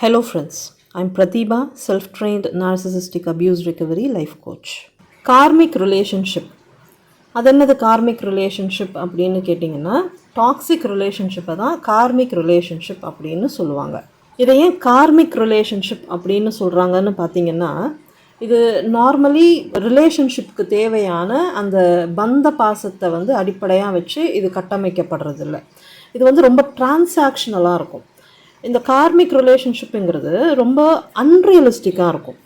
Hello friends, I'm Pratibha, self-trained narcissistic abuse recovery life coach. Karmic relationship. அது என்னது karmic relationship அப்படின்னு கேட்டிங்கன்னா, toxic ரிலேஷன்ஷிப்பை தான் கார்மிக் ரிலேஷன்ஷிப் அப்படின்னு சொல்லுவாங்க. இதை ஏன் கார்மிக் ரிலேஷன்ஷிப் அப்படின்னு சொல்கிறாங்கன்னு பார்த்தீங்கன்னா, இது நார்மலி ரிலேஷன்ஷிப்புக்கு தேவையான அந்த பந்த பாசத்தை அடிப்படையாக வச்சு இது கட்டமைக்கப்படுறதில்ல. இது ரொம்ப டிரான்சாக்ஷனலாக இருக்கும். இந்த கார்மிக் ரிலேஷன்ஷிப்புங்கிறது ரொம்ப அன்ரியலிஸ்டிக்காக இருக்கும்.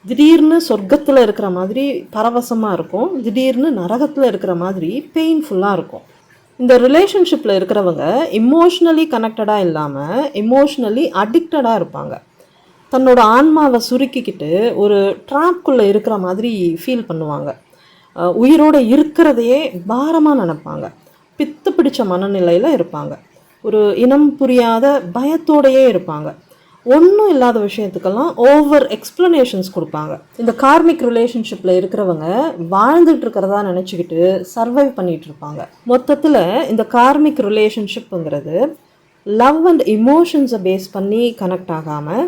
திடீர்னு சொர்க்கத்தில் இருக்கிற மாதிரி பரவசமாக இருக்கும், திடீர்னு நரகத்தில் இருக்கிற மாதிரி பெயின்ஃபுல்லாக இருக்கும். இந்த ரிலேஷன்ஷிப்பில் இருக்கிறவங்க இமோஷ்னலி கனெக்டடாக இல்லாமல் எமோஷ்னலி அடிக்டடாக இருப்பாங்க. தன்னோட ஆன்மாவை சுருக்கிக்கிட்டு ஒரு ட்ராப்குள்ளே இருக்கிற மாதிரி ஃபீல் பண்ணுவாங்க. உயிரோடு இருக்கிறதையே பாரமாக நினைப்பாங்க. பித்து பிடிச்ச மனநிலையில் இருப்பாங்க. ஒரு இனம் புரியாத பயத்தோடையே இருப்பாங்க. ஒன்றும் இல்லாத விஷயத்துக்கெல்லாம் ஓவர் எக்ஸ்ப்ளனேஷன்ஸ் கொடுப்பாங்க. இந்த கார்மிக் ரிலேஷன்ஷிப்பில் இருக்கிறவங்க வாழ்ந்துட்டு இருக்கிறதா நினச்சிக்கிட்டு சர்வைவ் பண்ணிகிட்டு இருப்பாங்க. மொத்தத்தில் இந்த கார்மிக் ரிலேஷன்ஷிப்புங்கிறது லவ் அண்ட் இமோஷன்ஸை பேஸ் பண்ணி கனெக்ட் ஆகாமல்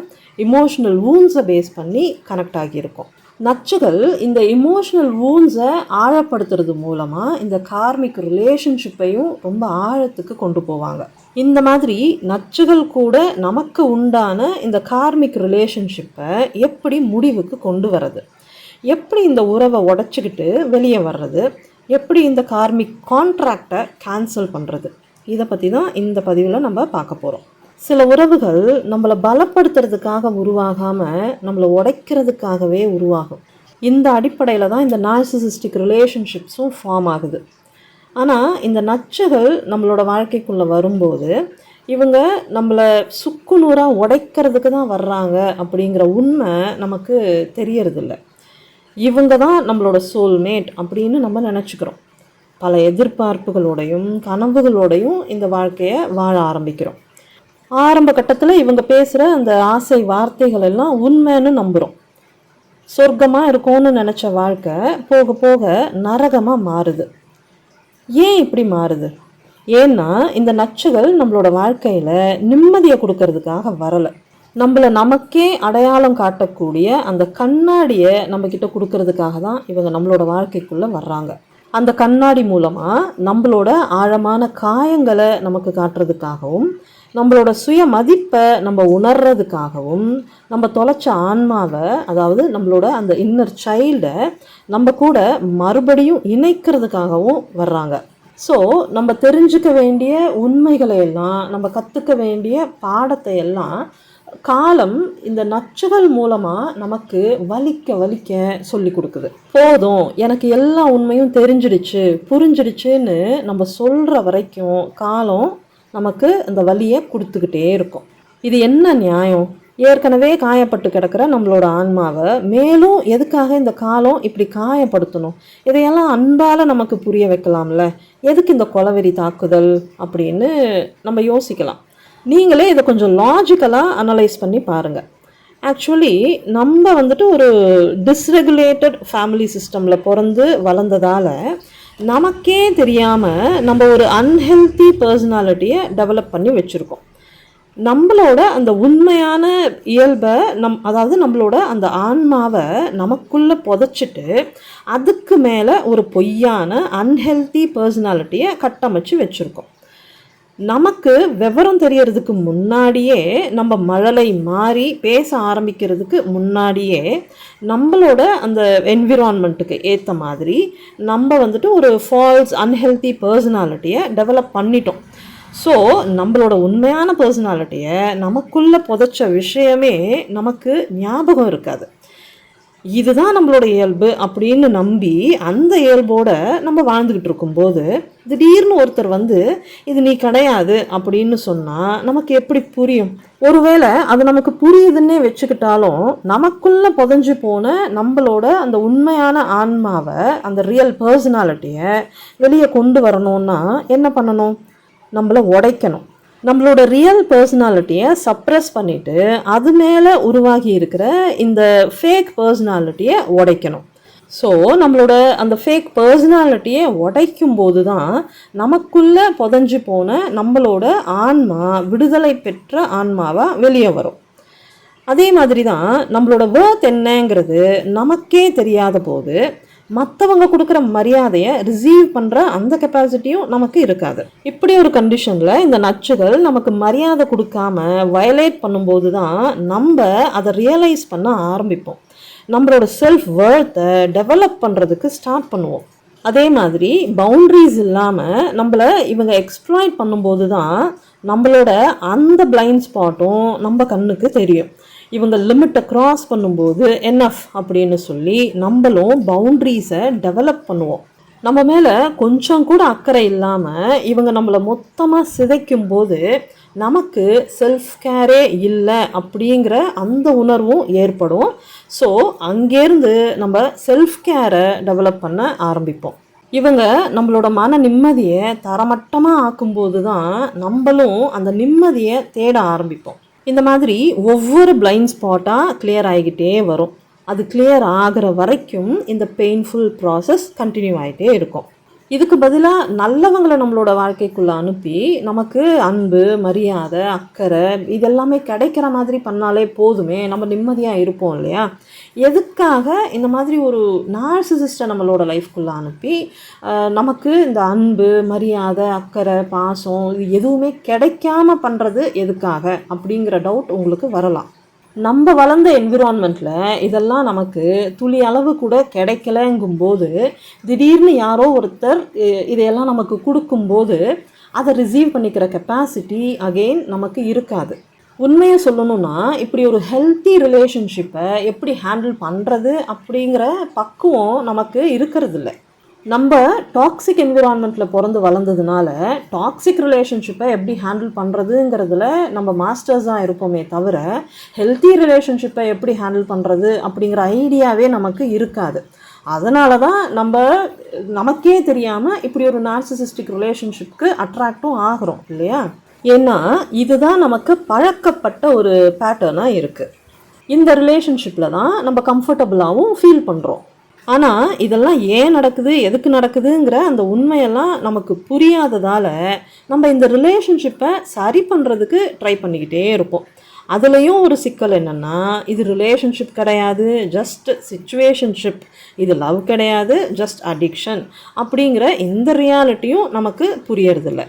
இமோஷ்னல் வூன்ஸை பேஸ் பண்ணி கனெக்ட் ஆகியிருக்கும். நச்சுகள் இந்த இமோஷ்னல் வூன்ஸை ஆழப்படுத்துறது மூலமாக இந்த கார்மிக் ரிலேஷன்ஷிப்பையும் ரொம்ப ஆழத்துக்கு கொண்டு போவாங்க. இந்த மாதிரி நச்சுகள் கூட நமக்கு உண்டான இந்த கார்மிக் ரிலேஷன்ஷிப்பை எப்படி முடிவுக்கு கொண்டு வர்றது, எப்படி இந்த உறவை உடச்சிக்கிட்டு வெளியே வர்றது, எப்படி இந்த கார்மிக் கான்ட்ராக்டை கேன்சல் பண்ணுறது, இதை பற்றி தான் இந்த பதிவில் நம்ம பார்க்க போகிறோம். சில உறவுகள் நம்மளை பலப்படுத்துறதுக்காக உருவாகாமல் நம்மளை உடைக்கிறதுக்காகவே உருவாகும். இந்த அடிப்படையில் தான் இந்த நார்சிசிஸ்டிக் ரிலேஷன்ஷிப்ஸும் ஃபார்ம் ஆகுது. ஆனால் இந்த நச்சுகள் நம்மளோட வாழ்க்கைக்குள்ளே வரும்போது இவங்க நம்மளை சுக்குநூறாக உடைக்கிறதுக்கு தான் வர்றாங்க அப்படிங்கிற உண்மை நமக்கு தெரியறதில்ல. இவங்க தான் நம்மளோட சோல்மேட் அப்படின்னு நம்ம நினச்சிக்கிறோம். பல எதிர்பார்ப்புகளோடையும் கனவுகளோடையும் இந்த வாழ்க்கையை வாழ ஆரம்பிக்கிறோம். ஆரம்ப கட்டத்தில் இவங்க பேசுகிற அந்த ஆசை வார்த்தைகள் எல்லாம் உண்மைன்னு நம்புகிறோம். சொர்க்கமாக இருக்கும்னு நினச்ச வாழ்க்கை போக போக நரகமாக மாறுது. ஏன் இப்படி மாறுது? ஏன்னா இந்த நச்சுகள் நம்மளோட வாழ்க்கையில் நிம்மதியை கொடுக்கறதுக்காக வரலை. நம்மளை நமக்கே அடையாளம் காட்டக்கூடிய அந்த கண்ணாடியை நம்மக்கிட்ட கொடுக்கறதுக்காக தான் இவங்க நம்மளோட வாழ்க்கைக்குள்ளே வர்றாங்க. அந்த கண்ணாடி மூலமாக நம்மளோட ஆழமான காயங்களை நமக்கு காட்டுறதுக்காகவும் நம்மளோட சுய மதிப்பை நம்ம உணர்றதுக்காகவும் நம்ம தொலைச்ச ஆன்மாவை, அதாவது நம்மளோட அந்த இன்னர் சைல்டை நம்ம கூட மறுபடியும் இணைக்கிறதுக்காகவும் வர்றாங்க. ஸோ நம்ம தெரிஞ்சுக்க வேண்டிய உண்மைகளை எல்லாம், நம்ம கற்றுக்க வேண்டிய பாடத்தை எல்லாம் காலம் இந்த நச்சுகள் மூலமாக நமக்கு வலிக்க சொல்லி கொடுக்குது. போதும், எனக்கு எல்லா உண்மையும் தெரிஞ்சிடுச்சு புரிஞ்சிடுச்சுன்னு நம்ம சொல்கிற வரைக்கும் காலம் நமக்கு அந்த வலியை கொடுத்துக்கிட்டே இருக்கும். இது என்ன நியாயம்? ஏற்கனவே காயப்பட்டு கிடக்கிற நம்மளோட ஆன்மாவை மேலும் எதுக்காக இந்த காலம் இப்படி காயப்படுத்தணும்? இதையெல்லாம் அன்பால் நமக்கு புரிய வைக்கலாம்ல. எதுக்கு இந்த கொலவெறி தாக்குதல் அப்படின்னு நம்ம யோசிக்கலாம். நீங்களே இதை கொஞ்சம் லாஜிக்கலாக அனலைஸ் பண்ணி பாருங்கள். ஆக்சுவலி நம்ம ஒரு டிஸ்ரெகுலேட்டட் ஃபேமிலி சிஸ்டமில் பிறந்து வளர்ந்ததால் நமக்கே தெரியாமல் நம்ம ஒரு அன்ஹெல்தி பர்சனாலிட்டியை டெவலப் பண்ணி வச்சுருக்கோம். நம்மளோட அந்த உண்மையான இயல்பை அதாவது நம்மளோட அந்த ஆன்மாவை நமக்குள்ளே புதைச்சிட்டு அதுக்கு மேலே ஒரு பொய்யான அன்ஹெல்தி பர்சனாலிட்டியை கட்டமைச்சு வச்சுருக்கோம். நமக்கு விவரம் தெரியறதுக்கு முன்னாடியே, நம்ம மழலை மாறி பேச ஆரம்பிக்கிறதுக்கு முன்னாடியே நம்மளோட அந்த என்விரான்மெண்ட்டுக்கு ஏற்ற மாதிரி நம்ம ஒரு ஃபால்ஸ் அன்ஹெல்தி பர்சனாலிட்டியை டெவலப் பண்ணிட்டோம். ஸோ நம்மளோட உண்மையான பர்சனாலிட்டியை நமக்குள்ளே புதைச்ச விஷயமே நமக்கு ஞாபகம் இருக்காது. இதுதான் நம்மளோட இயல்பு அப்படின்னு நம்பி அந்த இயல்போடு நம்ம வாழ்ந்துக்கிட்டு இருக்கும்போது திடீர்னு ஒருத்தர் இது நீ கிடையாது அப்படின்னு சொன்னால் நமக்கு எப்படி புரியும்? ஒருவேளை அது நமக்கு புரியுதுன்னே வச்சுக்கிட்டாலும் நமக்குள்ளே புதைஞ்சு போன நம்மளோட அந்த உண்மையான ஆன்மாவை, அந்த ரியல் பர்சனாலிட்டியை வெளியே கொண்டு வரணும்னா என்ன பண்ணணும்? நம்மளை உடைக்கணும். நம்மளோட ரியல் பர்சனாலிட்டியை சப்ரெஸ் பண்ணிவிட்டு அது மேலே உருவாகி இருக்கிற இந்த ஃபேக் பர்சனாலிட்டியை உடைக்கணும். ஸோ நம்மளோட அந்த ஃபேக் பர்சனாலிட்டியை உடைக்கும் போது தான் நமக்குள்ளே புதைஞ்சு போன நம்மளோட ஆன்மா விடுதலை பெற்ற ஆன்மாவாக வெளியே வரும். அதே மாதிரி தான் நம்மளோட வேர்த் என்னங்கிறது நமக்கே தெரியாத போது மற்றவங்க கொடுக்குற மரியாதையை ரிசீவ் பண்ணுற அந்த கெப்பாசிட்டியும் நமக்கு இருக்காது. இப்படி ஒரு கண்டிஷனில் இந்த நச்சுகள் நமக்கு மரியாதை கொடுக்காம வயலேட் பண்ணும்போது தான் நம்ம அதை ரியலைஸ் பண்ண ஆரம்பிப்போம். நம்மளோட செல்ஃப் வேர்த்தை டெவலப் பண்ணுறதுக்கு ஸ்டார்ட் பண்ணுவோம். அதே மாதிரி பவுண்ட்ரிஸ் இல்லாமல் நம்மளை இவங்க எக்ஸ்ப்ளாய்ட் பண்ணும்போது தான் நம்மளோட அந்த பிளைண்ட் ஸ்பாட்டும் நம்ம கண்ணுக்கு தெரியும். இவங்க லிமிட்டை க்ராஸ் பண்ணும்போது என்எஃப் அப்படின்னு சொல்லி நம்மளும் பவுண்ட்ரிஸை டெவலப் பண்ணுவோம். நம்ம மேலே கொஞ்சம் கூட அக்கறை இல்லாமல் இவங்க நம்மளை மொத்தமாக சிதைக்கும் போது நமக்கு செல்ஃப் கேரே இல்லை அப்படிங்கிற அந்த உணர்வும் ஏற்படும். ஸோ அங்கேருந்து நம்ம செல்ஃப் கேரை டெவலப் பண்ண ஆரம்பிப்போம். இவங்க நம்மளோட மன நிம்மதியை தரமட்டமாக ஆக்கும்போது தான் நம்மளும் அந்த நிம்மதியை தேட ஆரம்பிப்போம். இந்த மாதிரி ஒவ்வொரு பிளைண்ட் ஸ்பாட்டாக கிளியர் ஆகிக்கிட்டே வரும். அது கிளியர் ஆகிற வரைக்கும் இந்த பெயின்ஃபுல் ப்ராசஸ் கண்டினியூ ஆகிட்டே இருக்கும். இதுக்கு பதிலாக நல்லவங்களை நம்மளோட வாழ்க்கைக்குள்ளே அனுப்பி நமக்கு அன்பு, மரியாதை, அக்கறை இதெல்லாமே கிடைக்கிற மாதிரி பண்ணாலே போதுமே, நம்ம நிம்மதியாக இருப்போம் இல்லையா? எதுக்காக இந்த மாதிரி ஒரு நார்சிசிஸ்ட்டை நம்மளோட லைஃப்குள்ளே அனுப்பி நமக்கு இந்த அன்பு, மரியாதை, அக்கறை, பாசம் இது எதுவுமே கிடைக்காம பண்ணுறது எதுக்காக அப்படிங்கிற டவுட் உங்களுக்கு வரலாம். நம்ம வளர்ந்த என்விரான்மெண்ட்டில் இதெல்லாம் நமக்கு துளி அளவு கூட கிடைக்கலங்கும்போது திடீர்னு யாரோ ஒருத்தர் இதையெல்லாம் நமக்கு கொடுக்கும்போது அதை ரிசீவ் பண்ணிக்கிற கெப்பாசிட்டி அகெயின் நமக்கு இருக்காது. உண்மையை சொல்லணும்னா இப்படி ஒரு ஹெல்த்தி ரிலேஷன்ஷிப்பை எப்படி ஹேண்டில் பண்ணுறது அப்படிங்கிற பக்குவம் நமக்கு இருக்கிறதில்ல. நம்ம டாக்ஸிக் என்விரான்மெண்ட்டில் பிறந்து வளர்ந்ததுனால டாக்ஸிக் ரிலேஷன்ஷிப்பை எப்படி ஹேண்டில் பண்ணுறதுங்கிறதுல நம்ம மாஸ்டர்ஸாக இருப்போமே தவிர ஹெல்த்தி ரிலேஷன்ஷிப்பை எப்படி ஹேண்டில் பண்ணுறது அப்படிங்கிற ஐடியாவே நமக்கு இருக்காது. அதனால தான் நமக்கே தெரியாமல் இப்படி ஒரு நார்சிசிஸ்டிக் ரிலேஷன்ஷிப்க்கு அட்ராக்டும் ஆகிறோம் இல்லையா? ஏன்னா இதுதான் நமக்கு பழக்கப்பட்ட ஒரு பேட்டர்னாக இருக்குது. இந்த ரிலேஷன்ஷிப்பில் தான் நம்ம கம்ஃபர்டபுளாகவும் ஃபீல் பண்ணுறோம். ஆனால் இதெல்லாம் ஏன் நடக்குது, எதுக்கு நடக்குதுங்கிற அந்த உண்மையெல்லாம் நமக்கு புரியாததால் நம்ம இந்த ரிலேஷன்ஷிப்பை சரி பண்ணுறதுக்கு ட்ரை பண்ணிக்கிட்டே இருப்போம். அதுலேயும் ஒரு சிக்கல் என்னென்னா, இது ரிலேஷன்ஷிப் கிடையாது, ஜஸ்ட் சிச்சுவேஷன்ஷிப், இது லவ் கிடையாது, ஜஸ்ட் அடிக்ஷன் அப்படிங்கிற எந்த ரியாலிட்டியும் நமக்கு புரியறதில்ல.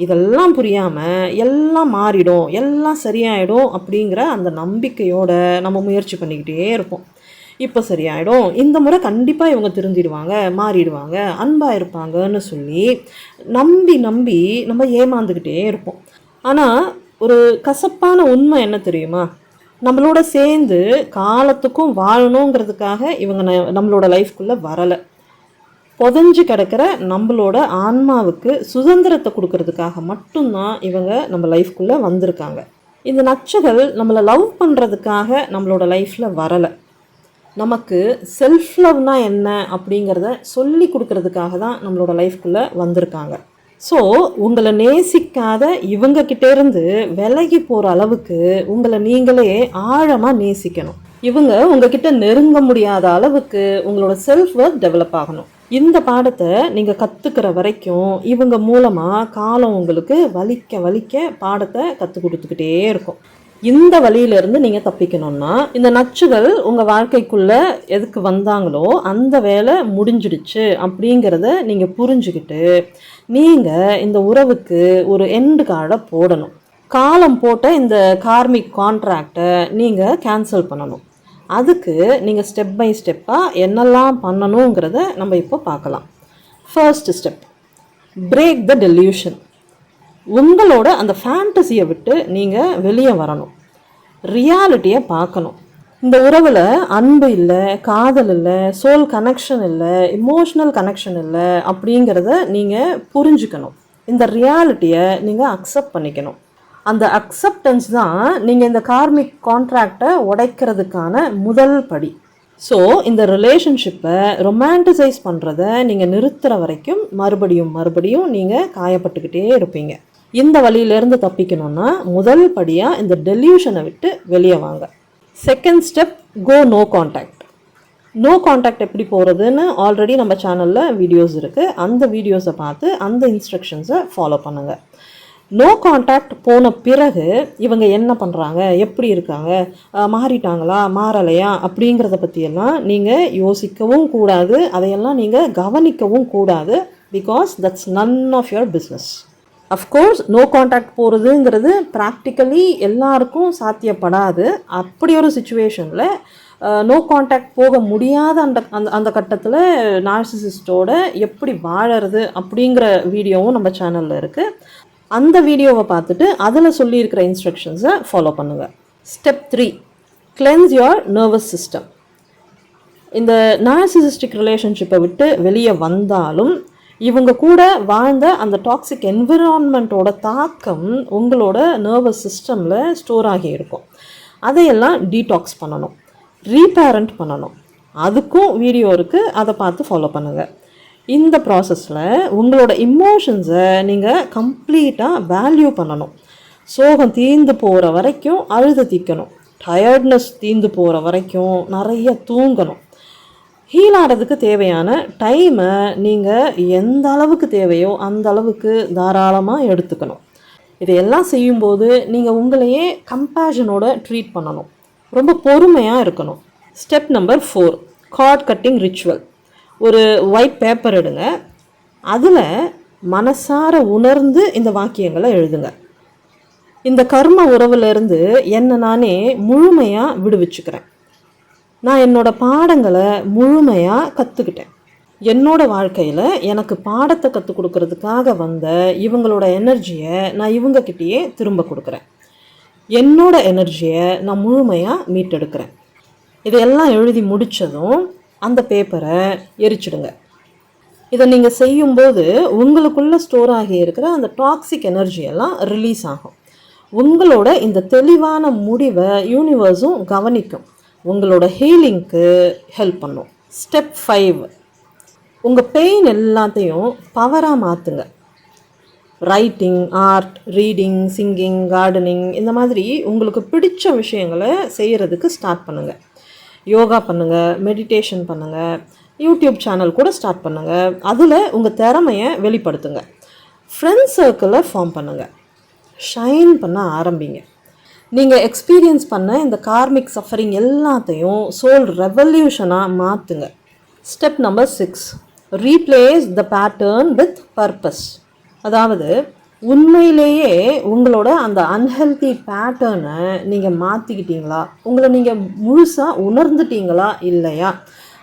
இதெல்லாம் புரியாமல் எல்லாம் மாறிடும், எல்லாம் சரியாயிடும் அப்படிங்கிற அந்த நம்பிக்கையோடு நம்ம முயற்சி பண்ணிக்கிட்டே இருப்போம். இப்போ சரியாயிடும், இந்த முறை கண்டிப்பாக இவங்க திருந்திடுவாங்க, மாறிடுவாங்க, அன்பாக இருப்பாங்கன்னு சொல்லி நம்பி நம்பி நம்ம ஏமாந்துக்கிட்டே இருப்போம். ஆனால் ஒரு கசப்பான உண்மை என்ன தெரியுமா? நம்மளோட சேர்ந்து காலத்துக்கும் வாழணுங்கிறதுக்காக இவங்க நம்மளோட லைஃப்குள்ளே வரலை. புதஞ்சு கிடக்கிற நம்மளோட ஆன்மாவுக்கு சுதந்திரத்தை கொடுக்கறதுக்காக மட்டும்தான் இவங்க நம்ம லைஃப்குள்ளே வந்திருக்காங்க. இந்த நச்சுகள் நம்மளை லவ் பண்ணுறதுக்காக நம்மளோட லைஃப்பில் வரலை. நமக்கு செல்ஃப் லவ்னா என்ன அப்படிங்கிறத சொல்லி கொடுக்கறதுக்காக தான் நம்மளோட லைஃப்குள்ளே வந்திருக்காங்க. ஸோ உங்களை நேசிக்காத இவங்கக்கிட்டேருந்து விலகி போகிற அளவுக்கு உங்களை நீங்களே ஆழமாக நேசிக்கணும். இவங்க உங்ககிட்ட நெருங்க முடியாத அளவுக்கு உங்களோட செல்ஃப் ஒர்த் டெவலப் ஆகணும். இந்த பாடத்தை நீங்கள் கற்றுக்கிற வரைக்கும் இவங்க மூலமாக காலம் உங்களுக்கு வலிக்க வலிக்க பாடத்தை கற்றுக் கொடுத்துக்கிட்டே இருக்கும். இந்த வழியிலிருந்து நீங்கள் தப்பிக்கணும்னா இந்த நச்சுகள் உங்கள் வாழ்க்கைக்குள்ளே எதுக்கு வந்தாங்களோ அந்த வேலை முடிஞ்சிடுச்சு அப்படிங்கிறத நீங்கள் புரிஞ்சுக்கிட்டு நீங்கள் இந்த உறவுக்கு ஒரு எண்டு கார்டை போடணும். காலம் போட்ட இந்த கார்மிக் கான்ட்ராக்டை நீங்கள் கேன்சல் பண்ணணும். அதுக்கு நீங்கள் ஸ்டெப் பை ஸ்டெப்பாக என்னெல்லாம் பண்ணணுங்கிறத நம்ம இப்போ பார்க்கலாம். First step, break the delusion. உங்களோட அந்த ஃபேண்டசியை விட்டு நீங்கள் வெளியே வரணும், ரியாலிட்டியை பார்க்கணும். இந்த உறவில் அன்பு இல்லை, காதல் இல்லை, சோல் கனெக்ஷன் இல்லை, இமோஷ்னல் கனெக்ஷன் இல்லை அப்படிங்கிறத நீங்கள் புரிஞ்சுக்கணும். இந்த ரியாலிட்டியை நீங்கள் அக்செப்ட் பண்ணிக்கணும். அந்த அக்செப்டன்ஸ் தான் நீங்கள் இந்த கார்மிக் கான்ட்ராக்டை உடைக்கிறதுக்கான முதல் படி. ஸோ இந்த ரிலேஷன்ஷிப்பை ரொமான்டிசைஸ் பண்ணுறத நீங்கள் நிறுத்துகிற வரைக்கும் மறுபடியும் நீங்கள் காயப்பட்டுக்கிட்டே இருப்பீங்க. இந்த வழியிலேருந்து தப்பிக்கணும்னா முதல் படியாக இந்த டெல்யூஷனை விட்டு வெளியே வாங்க. Second step, go no contact. No contact எப்படி போகிறதுன்னு ஆல்ரெடி நம்ம சேனலில் வீடியோஸ் இருக்குது. அந்த வீடியோஸை பார்த்து அந்த இன்ஸ்ட்ரக்ஷன்ஸை ஃபாலோ பண்ணுங்கள். நோ காண்டாக்ட் போன பிறகு இவங்க என்ன பண்ணுறாங்க, எப்படி இருக்காங்க, மாறிட்டாங்களா மாறலையா அப்படிங்கிறத பற்றியெல்லாம் நீங்கள் யோசிக்கவும் கூடாது, அதையெல்லாம் நீங்கள் கவனிக்கவும் கூடாது. Because that's none of your business. Of course no contact போகிறதுங்கிறது ப்ராக்டிக்கலி எல்லாருக்கும் சாத்தியப்படாது. அப்படி ஒரு சுச்சுவேஷனில் நோ காண்டாக்ட் போக முடியாத அந்த அந்த அந்த கட்டத்தில் நார்சிசிஸ்டோட எப்படி வாழறது அப்படிங்கிற வீடியோவும் நம்ம சேனலில் இருக்குது. அந்த வீடியோவை பார்த்துட்டு அதில் சொல்லியிருக்கிற இன்ஸ்ட்ரக்ஷன்ஸை ஃபாலோ பண்ணுங்கள். Step 3, cleanse your nervous system. இந்த நார்சிசிஸ்டிக் ரிலேஷன்ஷிப்பை விட்டு வெளியே வந்தாலும் இவங்க கூட வாழ்ந்த அந்த டாக்ஸிக் என்விரான்மெண்ட்டோட தாக்கம் உங்களோட நர்வஸ் சிஸ்டமில் ஸ்டோர் ஆகி இருக்கும். அதையெல்லாம் டீடாக்ஸ் பண்ணணும், ரீபேரண்ட் பண்ணணும். அதுக்கும் வீடியோ இருக்குது, அதை பார்த்து ஃபாலோ பண்ணுங்கள். இந்த ப்ராசஸில் உங்களோட இமோஷன்ஸை நீங்கள் கம்ப்ளீட்டாக வேல்யூ பண்ணணும். சோகம் தீர்ந்து போகிற வரைக்கும் அழுத தீக்கணும், டயர்ட்னஸ் தீர்ந்து போகிற வரைக்கும் நிறைய தூங்கணும். ஹீல் ஆகிறதுக்கு தேவையான டைமை நீங்கள் எந்த அளவுக்கு தேவையோ அந்த அளவுக்கு தாராளமாக எடுத்துக்கணும். இதையெல்லாம் செய்யும்போது நீங்கள் உங்களையே கம்பேஷனோட ட்ரீட் பண்ணணும், ரொம்ப பொறுமையாக இருக்கணும். Step number 4, card cutting ritual. ஒரு ஒயிட் பேப்பர் எடுங்க, அதில் மனசார உணர்ந்து இந்த வாக்கியங்களை எழுதுங்க. இந்த கர்ம உறவுலேருந்து என்னை நானே முழுமையாக விடுவிச்சுக்கிறேன். நான் என்னோடய பாடங்களை முழுமையாக கற்றுக்கிட்டேன். என்னோடய வாழ்க்கையில் எனக்கு பாடத்தை கற்றுக் கொடுக்கறதுக்காக வந்த இவங்களோட எனர்ஜியை நான் இவங்கக்கிட்டேயே திரும்ப கொடுக்குறேன். என்னோட எனர்ஜியை நான் முழுமையாக மீட்டெடுக்கிறேன். இதையெல்லாம் எழுதி முடித்ததும் அந்த பேப்பரை எரிச்சிடுங்க. இதை நீங்கள் செய்யும்போது உங்களுக்குள்ளே ஸ்டோர் ஆகி இருக்கிற அந்த டாக்ஸிக் எனர்ஜியெல்லாம் ரிலீஸ் ஆகும். உங்களோட இந்த தெளிவான முடிவை யூனிவர்ஸும் கவனிக்கும், உங்களோட ஹீலிங்க்கு ஹெல்ப் பண்ணும். ஸ்டெப் 5, உங்கள் பெயின் எல்லாத்தையும் பவராக மாற்றுங்க. Writing, art, reading, singing, gardening, இந்த மாதிரி உங்களுக்கு பிடிச்ச விஷயங்களை செய்கிறதுக்கு ஸ்டார்ட் பண்ணுங்கள். யோகா பண்ணுங்கள், மெடிடேஷன் பண்ணுங்கள், யூடியூப் சேனல் கூட ஸ்டார்ட் பண்ணுங்கள். அதில் உங்கள் திறமையை வெளிப்படுத்துங்க. ஃப்ரெண்ட்ஸ் சர்க்கிளை ஃபார்ம் பண்ணுங்கள், ஷைன் பண்ண ஆரம்பிங்க. நீங்கள் எக்ஸ்பீரியன்ஸ் பண்ண இந்த கார்மிக் சஃபரிங் எல்லாத்தையும் சோல் ரெவல்யூஷனாக மாற்றுங்க. Step number 6, replace the pattern with purpose. அதாவது உண்மையிலேயே உங்களோட அந்த அன்ஹெல்தி பேட்டர்னை நீங்கள் மாற்றிக்கிட்டீங்களா, உங்களை நீங்கள் முழுசாக உணர்ந்துட்டீங்களா இல்லையா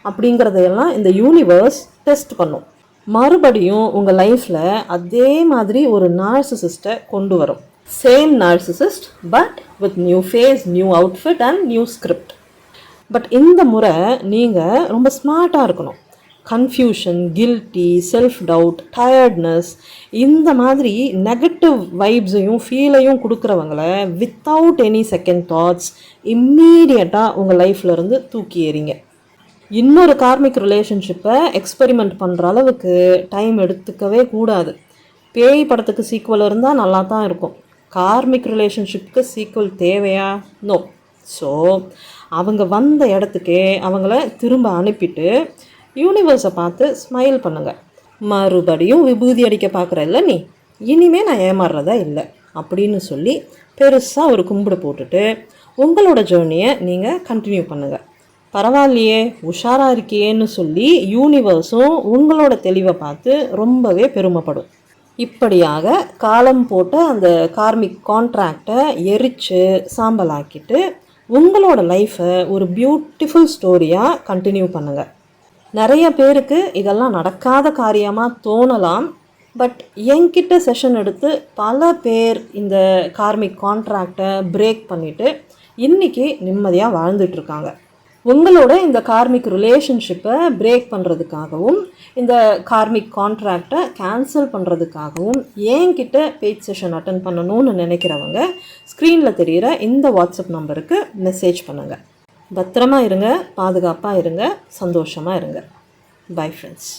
அப்படிங்கிறதையெல்லாம் இந்த யூனிவர்ஸ் டெஸ்ட் பண்ணும். மறுபடியும் உங்கள் லைஃப்பில் அதே மாதிரி ஒரு நார்சிசிஸ்ட்டை கொண்டு வரும். Same narcissist but with new face, new outfit and new script. But இந்த முறை நீங்கள் ரொம்ப ஸ்மார்ட்டாக இருக்கணும். Confusion, guilty, self doubt, tiredness, இந்த மாதிரி நெகட்டிவ் வைப்ஸையும் ஃபீலையும் கொடுக்குறவங்கள வித்தவுட் எனி செகண்ட் தாட்ஸ் இம்மீடியட்டாக உங்கள் லைஃப்லேருந்து தூக்கி எறிங்க. இன்னொரு கார்மிக் ரிலேஷன்ஷிப்பை எக்ஸ்பெரிமெண்ட் பண்ணுற அளவுக்கு டைம் எடுத்துக்கவே கூடாது. பேய் படத்துக்கு சீக்குவல் இருந்தால் நல்லா தான் இருக்கும். கார்மிக் ரிலேஷன்ஷிப்புக்கு சீக்குவல் தேவையா? நோ. ஸோ அவங்க வந்த இடத்துக்கே அவங்கள திரும்ப அனுப்பிட்டு யூனிவர்ஸை பார்த்து ஸ்மைல் பண்ணுங்கள். மறுபடியும் விபூதி அடிக்க பார்க்குற இல்லை நீ, இனிமேல் நான் ஏமாறுறதா இல்லை அப்படின்னு சொல்லி பெருசாக ஒரு கும்பிடு போட்டுட்டு உங்களோட ஜேர்னியை நீங்கள் கண்டினியூ பண்ணுங்கள். பரவாயில்லையே, உஷாராக இருக்கியேன்னு சொல்லி யூனிவர்ஸும் உங்களோட தெளிவை பார்த்து ரொம்பவே பெருமைப்படும். இப்படியாக காலம் போட்ட அந்த கார்மிக் கான்ட்ராக்டை எரித்து சாம்பலாக்கிட்டு உங்களோட லைஃப்பை ஒரு பியூட்டிஃபுல் ஸ்டோரியாக கண்டினியூ பண்ணுங்கள். நிறைய பேருக்கு இதெல்லாம் நடக்காத காரியமாக தோணலாம். பட் என்கிட்ட செஷன் எடுத்து பல பேர் இந்த கார்மிக் கான்ட்ராக்டை பிரேக் பண்ணிவிட்டு இன்றைக்கி நிம்மதியாக வாழ்ந்துட்டுருக்காங்க. உங்களோட இந்த கார்மிக் ரிலேஷன்ஷிப்பை பிரேக் பண்ணுறதுக்காகவும் இந்த கார்மிக் கான்ட்ராக்டை கேன்சல் பண்ணுறதுக்காகவும் என்கிட்ட பேஜ் செஷன் அட்டன் பண்ணணும்னு நினைக்கிறவங்க ஸ்க்ரீனில் தெரிகிற இந்த வாட்ஸ்அப் நம்பருக்கு மெசேஜ் பண்ணுங்கள். பத்திரமா இருங்க, பாதுகாப்பாக இருங்க, சந்தோஷமாக இருங்க. Bye friends.